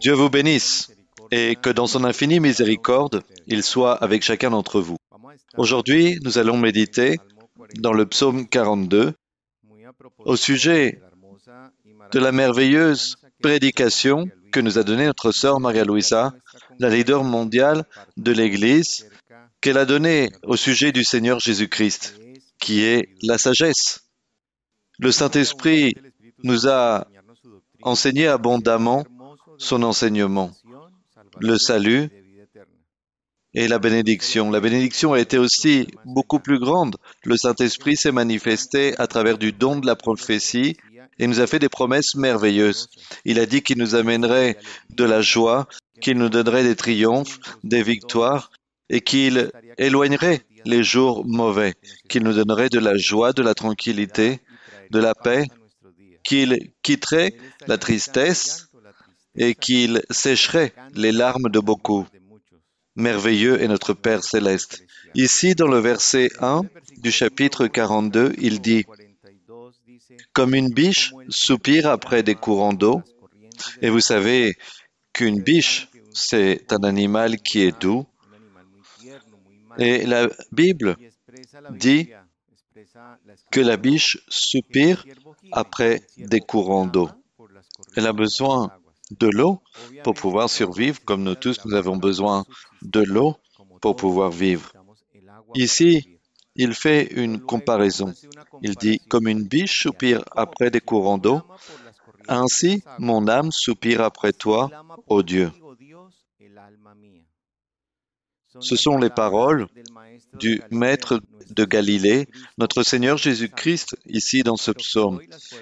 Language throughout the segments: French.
Dieu vous bénisse et que dans son infinie miséricorde, il soit avec chacun d'entre vous. Aujourd'hui, nous allons méditer dans le psaume 42 au sujet de la merveilleuse prédication que nous a donnée notre sœur Maria Luisa, la leader mondiale de l'Église, qu'elle a donnée au sujet du Seigneur Jésus-Christ, qui est la sagesse. Le Saint-Esprit nous a enseigné abondamment son enseignement, le salut et la bénédiction. La bénédiction a été aussi beaucoup plus grande. Le Saint-Esprit s'est manifesté à travers du don de la prophétie et nous a fait des promesses merveilleuses. Il a dit qu'il nous amènerait de la joie, qu'il nous donnerait des triomphes, des victoires et qu'il éloignerait les jours mauvais, qu'il nous donnerait de la joie, de la tranquillité, de la paix, qu'il quitterait la tristesse et qu'il sécherait les larmes de beaucoup. Merveilleux est notre Père céleste. Ici, dans le verset 1 du chapitre 42, il dit « Comme une biche soupire après des courants d'eau », et vous savez qu'une biche, c'est un animal qui est doux, et la Bible dit que la biche soupire après des courants d'eau. Elle a besoin de l'eau pour pouvoir survivre, comme nous tous, nous avons besoin de l'eau pour pouvoir vivre. Ici, il fait une comparaison. Il dit, comme une biche soupire après des courants d'eau, ainsi mon âme soupire après toi, ô Dieu. Ce sont les paroles du Maître de Galilée, notre Seigneur Jésus-Christ, ici dans ce psaume.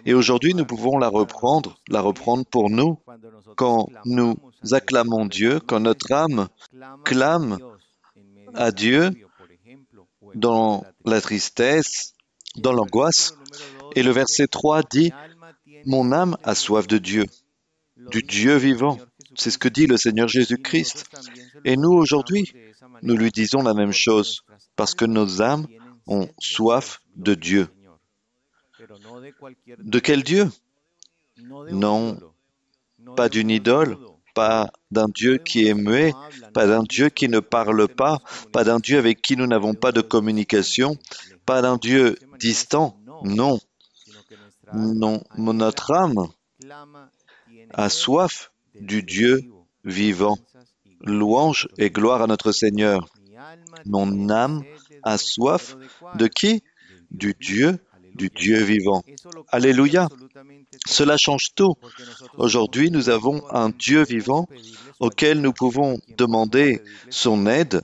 Et aujourd'hui, nous pouvons la reprendre pour nous, quand nous acclamons Dieu, quand notre âme clame à Dieu dans la tristesse, dans l'angoisse. Et le verset 3 dit, « Mon âme a soif de Dieu, du Dieu vivant. » C'est ce que dit le Seigneur Jésus-Christ. Et nous, aujourd'hui, nous lui disons la même chose, parce que nos âmes ont soif de Dieu. De quel Dieu? Non, pas d'une idole, pas d'un Dieu qui est muet, pas d'un Dieu qui ne parle pas d'un Dieu avec qui nous n'avons pas de communication, pas d'un Dieu distant, non. Non, notre âme a soif du Dieu vivant. Louange et gloire à notre Seigneur. Mon âme a soif de qui? Du Dieu vivant. Alléluia. Cela change tout. Aujourd'hui, nous avons un Dieu vivant auquel nous pouvons demander son aide,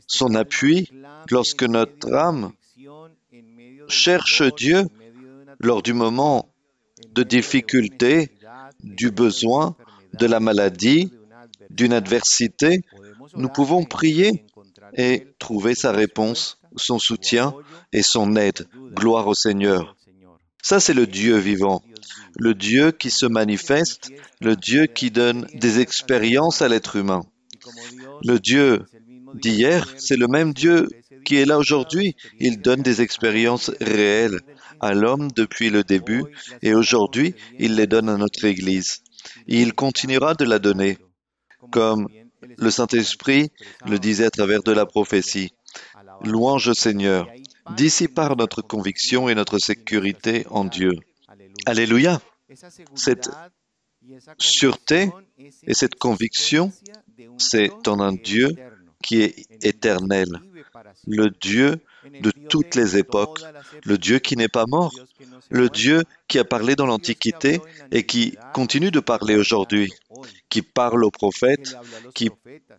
son appui, lorsque notre âme cherche Dieu lors du moment de difficulté, du besoin, de la maladie, d'une adversité. Nous pouvons prier et trouver sa réponse, son soutien et son aide. Gloire au Seigneur. Ça, c'est le Dieu vivant, le Dieu qui se manifeste, le Dieu qui donne des expériences à l'être humain. Le Dieu d'hier, c'est le même Dieu qui est là aujourd'hui. Il donne des expériences réelles à l'homme depuis le début et aujourd'hui, il les donne à notre Église. Et il continuera de la donner, comme le Saint-Esprit le disait à travers de la prophétie. Louange au Seigneur. D'ici part notre conviction et notre sécurité en Dieu. Alléluia. Cette sûreté et cette conviction, c'est en un Dieu qui est éternel, le Dieu de toutes les époques, le Dieu qui n'est pas mort, le Dieu qui a parlé dans l'Antiquité et qui continue de parler aujourd'hui, qui parle aux prophètes, qui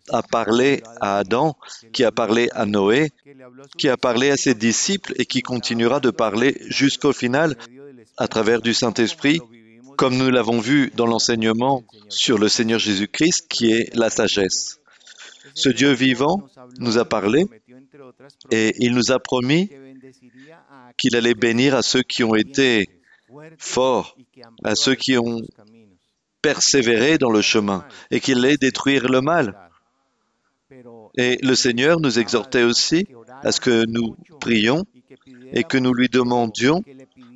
a parlé à Adam, qui a parlé à Noé, qui a parlé à ses disciples et qui continuera de parler jusqu'au final à travers du Saint-Esprit, comme nous l'avons vu dans l'enseignement sur le Seigneur Jésus-Christ, qui est la sagesse. Ce Dieu vivant nous a parlé et il nous a promis qu'il allait bénir à ceux qui ont été forts, à ceux qui ont persévéré dans le chemin et qu'il allait détruire le mal. Et le Seigneur nous exhortait aussi à ce que nous prions et que nous lui demandions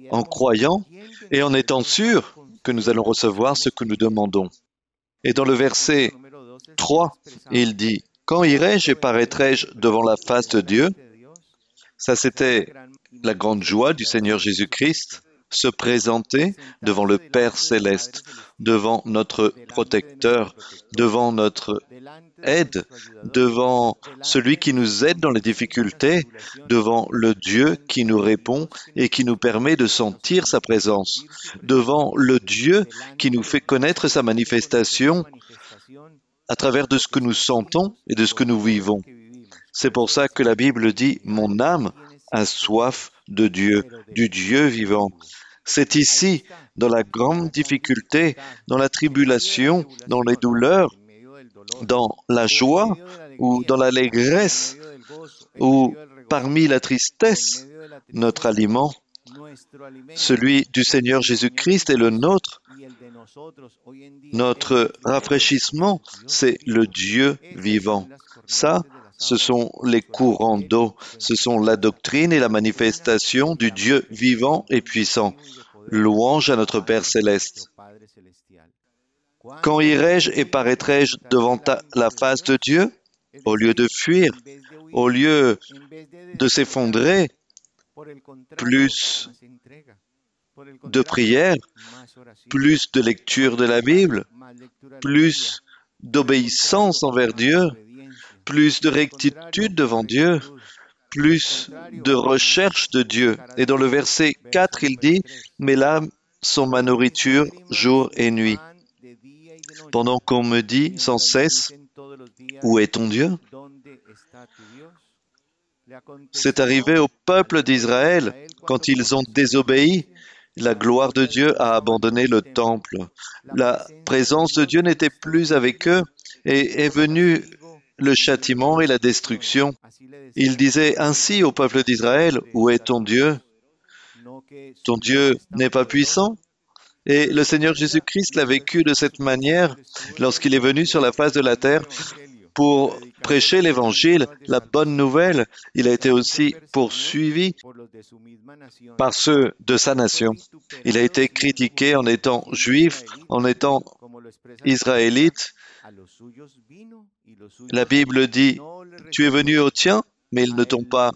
en croyant et en étant sûrs que nous allons recevoir ce que nous demandons. Et dans le verset 3, il dit, « Quand irai-je et paraîtrai-je devant la face de Dieu ?» Ça, c'était la grande joie du Seigneur Jésus-Christ, se présenter devant le Père céleste, devant notre protecteur, devant notre aide, devant celui qui nous aide dans les difficultés, devant le Dieu qui nous répond et qui nous permet de sentir sa présence, devant le Dieu qui nous fait connaître sa manifestation à travers de ce que nous sentons et de ce que nous vivons. C'est pour ça que la Bible dit « Mon âme a soif de Dieu, du Dieu vivant ». C'est ici, dans la grande difficulté, dans la tribulation, dans les douleurs, dans la joie ou dans l'allégresse ou parmi la tristesse, notre aliment, celui du Seigneur Jésus-Christ est le nôtre. Notre rafraîchissement, c'est le Dieu vivant. Ça, ce sont les courants d'eau, ce sont la doctrine et la manifestation du Dieu vivant et puissant. Louange à notre Père céleste. Quand irai-je et paraîtrai-je devant la face de Dieu? Au lieu de fuir, au lieu de s'effondrer, plus de prières, plus de lecture de la Bible, plus d'obéissance envers Dieu, plus de rectitude devant Dieu, plus de recherche de Dieu. Et dans le verset 4, il dit « Mes larmes sont ma nourriture jour et nuit ». Pendant qu'on me dit sans cesse « Où est ton Dieu ?» C'est arrivé au peuple d'Israël quand ils ont désobéi. La gloire de Dieu a abandonné le temple. La présence de Dieu n'était plus avec eux et est venu le châtiment et la destruction. Il disait ainsi au peuple d'Israël, « Où est ton Dieu? Ton Dieu n'est pas puissant ?» Et le Seigneur Jésus-Christ l'a vécu de cette manière lorsqu'il est venu sur la face de la terre pour prêcher l'Évangile, la bonne nouvelle. Il a été aussi poursuivi par ceux de sa nation. Il a été critiqué en étant juif, en étant israélite. La Bible dit, « Tu es venu aux tiens, mais ils ne t'ont pas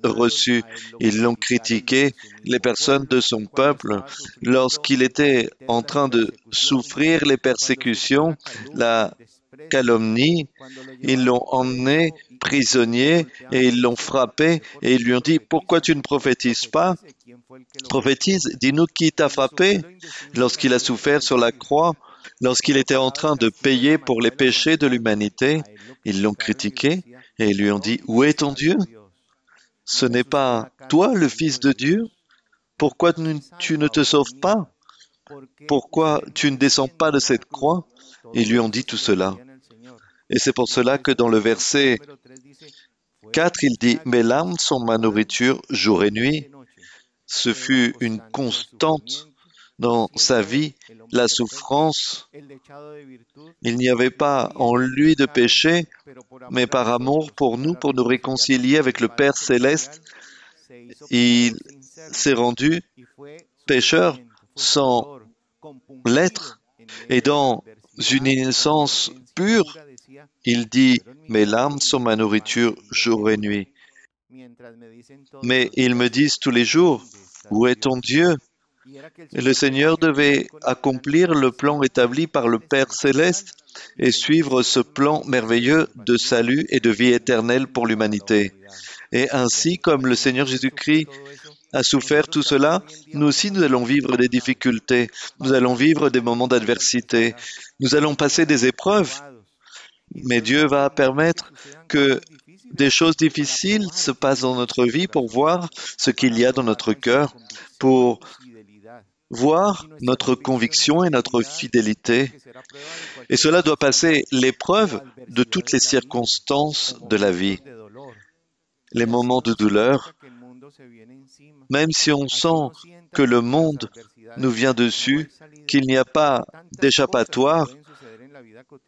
reçu. » Ils l'ont critiqué, les personnes de son peuple, lorsqu'il était en train de souffrir les persécutions, la calomnie. Ils l'ont emmené prisonnier et ils l'ont frappé et ils lui ont dit « Pourquoi tu ne prophétises pas? Prophétise, dis-nous qui t'a frappé lorsqu'il a souffert sur la croix, lorsqu'il était en train de payer pour les péchés de l'humanité. » Ils l'ont critiqué et ils lui ont dit « Où est ton Dieu? Ce n'est pas toi le Fils de Dieu? Pourquoi tu ne te sauves pas? Pourquoi tu ne descends pas de cette croix ?» Ils lui ont dit tout cela. Et c'est pour cela que dans le verset 4, il dit « Mes larmes sont ma nourriture jour et nuit ». Ce fut une constante dans sa vie, la souffrance. Il n'y avait pas en lui de péché, mais par amour pour nous réconcilier avec le Père céleste, il s'est rendu pécheur sans l'être. Et dans une innocence pure, il dit « Mes larmes sont ma nourriture jour et nuit ». Mais ils me disent tous les jours « Où est ton Dieu ?» Le Seigneur devait accomplir le plan établi par le Père céleste et suivre ce plan merveilleux de salut et de vie éternelle pour l'humanité. Et ainsi, comme le Seigneur Jésus-Christ a souffert tout cela, nous aussi nous allons vivre des difficultés, nous allons vivre des moments d'adversité, nous allons passer des épreuves, mais Dieu va permettre que des choses difficiles se passent dans notre vie pour voir ce qu'il y a dans notre cœur, pour voir notre conviction et notre fidélité. Et cela doit passer l'épreuve de toutes les circonstances de la vie. Les moments de douleur, même si on sent que le monde nous vient dessus, qu'il n'y a pas d'échappatoire,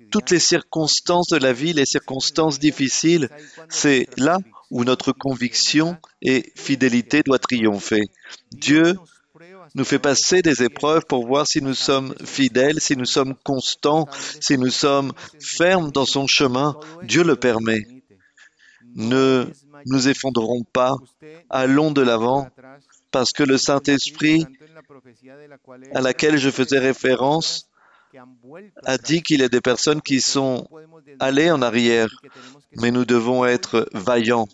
toutes les circonstances de la vie, les circonstances difficiles, c'est là où notre conviction et fidélité doit triompher. Dieu nous fait passer des épreuves pour voir si nous sommes fidèles, si nous sommes constants, si nous sommes fermes dans son chemin. Dieu le permet. Ne nous effondrons pas, allons de l'avant, parce que le Saint-Esprit, à laquelle je faisais référence, a dit qu'il y a des personnes qui sont allées en arrière, mais nous devons être vaillants.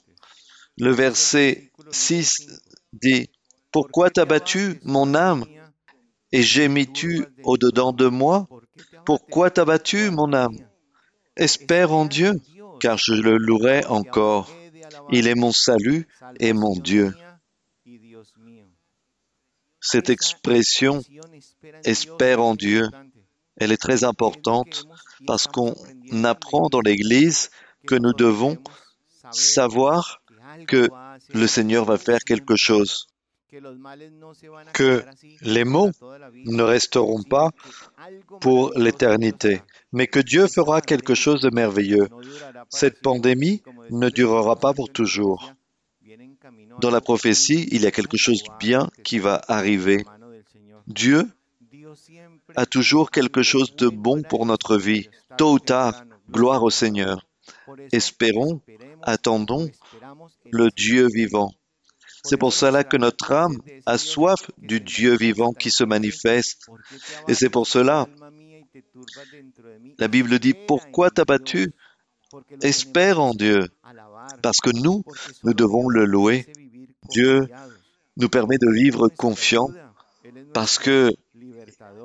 Le verset 6 dit, « Pourquoi t'as battu, mon âme, et gémis-tu au-dedans de moi? Pourquoi t'as battu, mon âme? Espère en Dieu, car je le louerai encore. Il est mon salut et mon Dieu. » Cette expression « espère en Dieu », elle est très importante parce qu'on apprend dans l'Église que nous devons savoir que le Seigneur va faire quelque chose, que les maux ne resteront pas pour l'éternité, mais que Dieu fera quelque chose de merveilleux. Cette pandémie ne durera pas pour toujours. Dans la prophétie, il y a quelque chose de bien qui va arriver. Dieu a toujours quelque chose de bon pour notre vie. Tôt ou tard, gloire au Seigneur. Espérons, attendons le Dieu vivant. C'est pour cela que notre âme a soif du Dieu vivant qui se manifeste. Et c'est pour cela, la Bible dit, « Pourquoi t'as battu? Espère en Dieu. » Parce que nous devons le louer. Dieu nous permet de vivre confiants parce que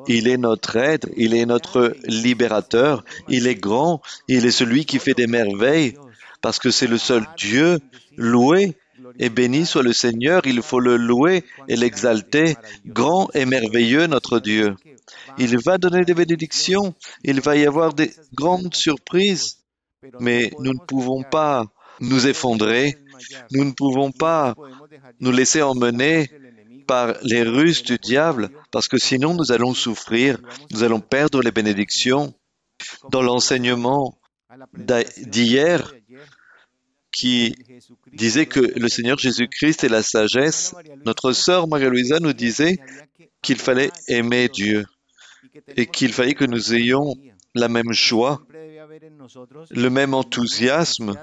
il est notre aide, il est notre libérateur, il est grand, il est celui qui fait des merveilles, parce que c'est le seul Dieu. Loué et béni soit le Seigneur, il faut le louer et l'exalter. Grand et merveilleux notre Dieu. Il va donner des bénédictions, il va y avoir des grandes surprises, mais nous ne pouvons pas nous effondrer, nous ne pouvons pas nous laisser emmener par les ruses du diable, parce que sinon nous allons souffrir, nous allons perdre les bénédictions. Dans l'enseignement d'hier, qui disait que le Seigneur Jésus-Christ est la sagesse, notre sœur Maria-Louisa nous disait qu'il fallait aimer Dieu et qu'il fallait que nous ayons la même joie, le même enthousiasme,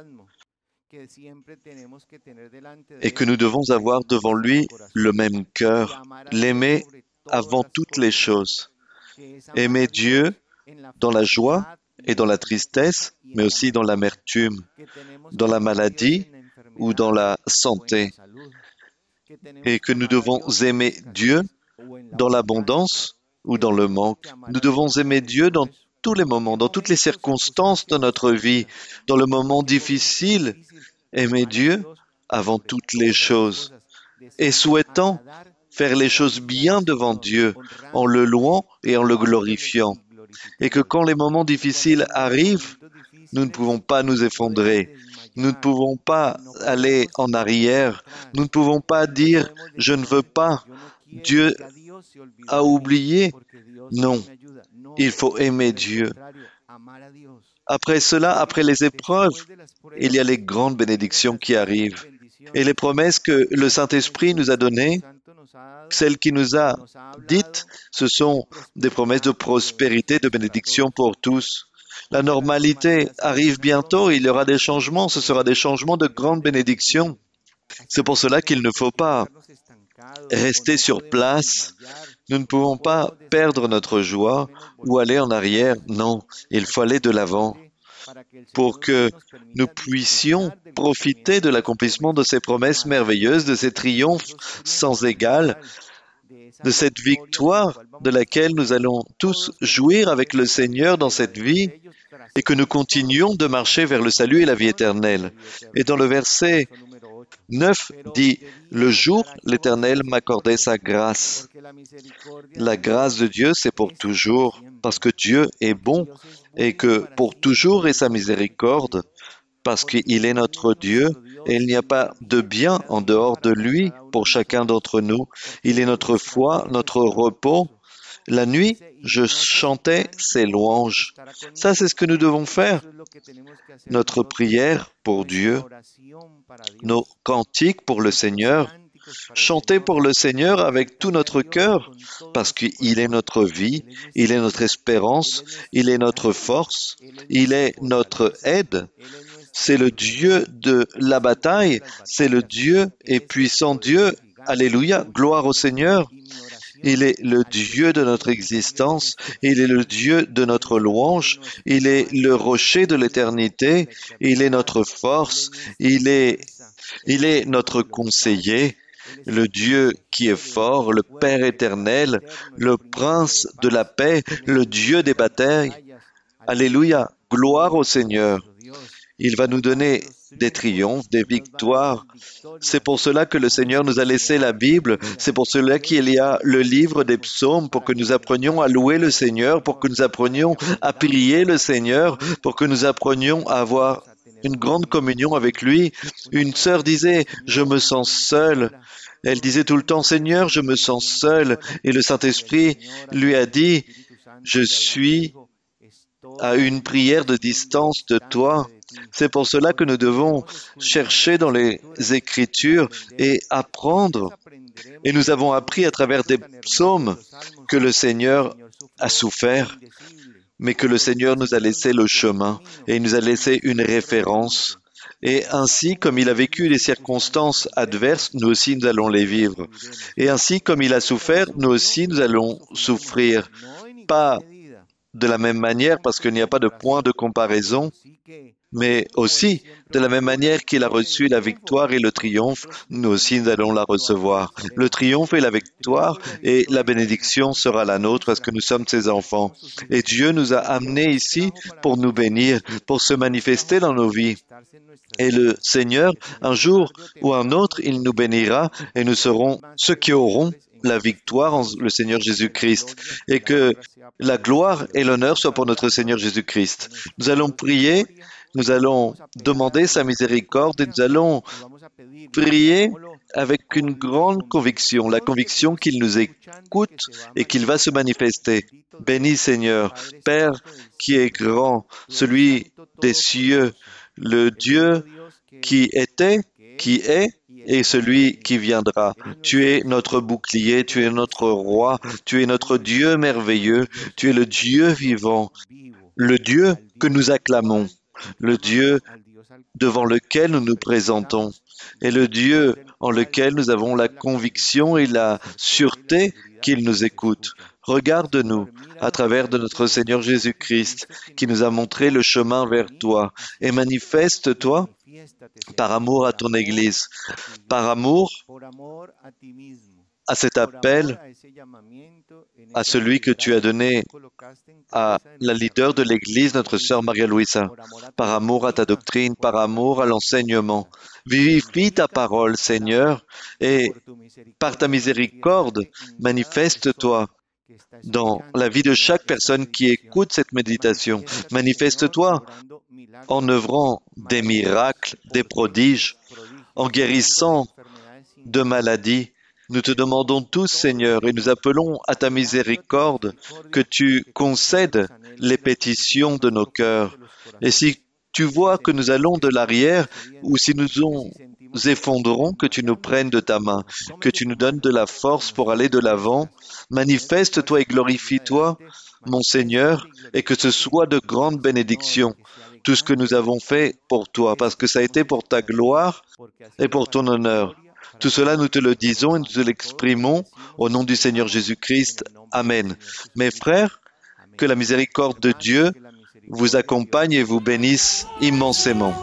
et que nous devons avoir devant lui le même cœur, l'aimer avant toutes les choses. Aimer Dieu dans la joie et dans la tristesse, mais aussi dans l'amertume, dans la maladie ou dans la santé. Et que nous devons aimer Dieu dans l'abondance ou dans le manque. Nous devons aimer Dieu dans tous les moments, dans toutes les circonstances de notre vie, dans le moment difficile, aimer Dieu avant toutes les choses et souhaitant faire les choses bien devant Dieu en le louant et en le glorifiant. Et que quand les moments difficiles arrivent, nous ne pouvons pas nous effondrer, nous ne pouvons pas aller en arrière, nous ne pouvons pas dire « je ne veux pas, Dieu a oublié ». Non, il faut aimer Dieu. Après cela, après les épreuves, il y a les grandes bénédictions qui arrivent. Et les promesses que le Saint-Esprit nous a données, celles qu'il nous a dites, ce sont des promesses de prospérité, de bénédiction pour tous. La normalité arrive bientôt, il y aura des changements, ce sera des changements de grandes bénédictions. C'est pour cela qu'il ne faut pas rester sur place. Nous ne pouvons pas perdre notre joie ou aller en arrière. Non, il faut aller de l'avant pour que nous puissions profiter de l'accomplissement de ces promesses merveilleuses, de ces triomphes sans égal, de cette victoire de laquelle nous allons tous jouir avec le Seigneur dans cette vie et que nous continuions de marcher vers le salut et la vie éternelle. Et dans le verset 9 dit, « Le jour, l'Éternel m'accordait sa grâce. » La grâce de Dieu, c'est pour toujours, parce que Dieu est bon et que pour toujours est sa miséricorde, parce qu'il est notre Dieu et il n'y a pas de bien en dehors de lui pour chacun d'entre nous. Il est notre foi, notre repos. La nuit, je chantais ses louanges. Ça, c'est ce que nous devons faire. Notre prière pour Dieu, nos cantiques pour le Seigneur, chanter pour le Seigneur avec tout notre cœur, parce qu'il est notre vie, il est notre espérance, il est notre force, il est notre aide. C'est le Dieu de la bataille, c'est le Dieu et puissant Dieu. Alléluia, gloire au Seigneur. Il est le Dieu de notre existence, il est le Dieu de notre louange, il est le rocher de l'éternité, il est notre force, il est notre conseiller, le Dieu qui est fort, le Père éternel, le Prince de la paix, le Dieu des batailles. Alléluia, gloire au Seigneur. Il va nous donner des triomphes, des victoires. C'est pour cela que le Seigneur nous a laissé la Bible. C'est pour cela qu'il y a le livre des psaumes, pour que nous apprenions à louer le Seigneur, pour que nous apprenions à prier le Seigneur, pour que nous apprenions à avoir une grande communion avec lui. Une sœur disait, « Je me sens seule ». Elle disait tout le temps, « Seigneur, je me sens seule ». Et le Saint-Esprit lui a dit, « Je suis à une prière de distance de toi ». C'est pour cela que nous devons chercher dans les Écritures et apprendre. Et nous avons appris à travers des psaumes que le Seigneur a souffert, mais que le Seigneur nous a laissé le chemin et il nous a laissé une référence. Et ainsi, comme il a vécu les circonstances adverses, nous aussi nous allons les vivre. Et ainsi, comme il a souffert, nous aussi nous allons souffrir. Pas de la même manière, parce qu'il n'y a pas de point de comparaison, mais aussi, de la même manière qu'il a reçu la victoire et le triomphe, nous aussi nous allons la recevoir. Le triomphe et la victoire et la bénédiction sera la nôtre parce que nous sommes ses enfants. Et Dieu nous a amenés ici pour nous bénir, pour se manifester dans nos vies. Et le Seigneur, un jour ou un autre, il nous bénira et nous serons ceux qui auront la victoire en le Seigneur Jésus-Christ. Et que la gloire et l'honneur soient pour notre Seigneur Jésus-Christ. Nous allons prier. Nous allons demander sa miséricorde et nous allons prier avec une grande conviction, la conviction qu'il nous écoute et qu'il va se manifester. Béni Seigneur, Père qui est grand, celui des cieux, le Dieu qui était, qui est et celui qui viendra. Tu es notre bouclier, tu es notre roi, tu es notre Dieu merveilleux, tu es le Dieu vivant, le Dieu que nous acclamons. Le Dieu devant lequel nous nous présentons et le Dieu en lequel nous avons la conviction et la sûreté qu'il nous écoute. Regarde-nous à travers de notre Seigneur Jésus-Christ qui nous a montré le chemin vers toi et manifeste-toi par amour à ton Église, par amour à cet appel, à celui que tu as donné à la leader de l'Église, notre sœur Maria-Louisa, par amour à ta doctrine, par amour à l'enseignement. Vivifie ta parole, Seigneur, et par ta miséricorde, manifeste-toi dans la vie de chaque personne qui écoute cette méditation. Manifeste-toi en œuvrant des miracles, des prodiges, en guérissant de maladies. Nous te demandons tous, Seigneur, et nous appelons à ta miséricorde que tu concèdes les pétitions de nos cœurs. Et si tu vois que nous allons de l'arrière, ou si nous effondrons, que tu nous prennes de ta main, que tu nous donnes de la force pour aller de l'avant. Manifeste-toi et glorifie-toi, mon Seigneur, et que ce soit de grandes bénédictions, tout ce que nous avons fait pour toi, parce que ça a été pour ta gloire et pour ton honneur. Tout cela, nous te le disons et nous te l'exprimons au nom du Seigneur Jésus-Christ. Amen. Mes frères, que la miséricorde de Dieu vous accompagne et vous bénisse immensément.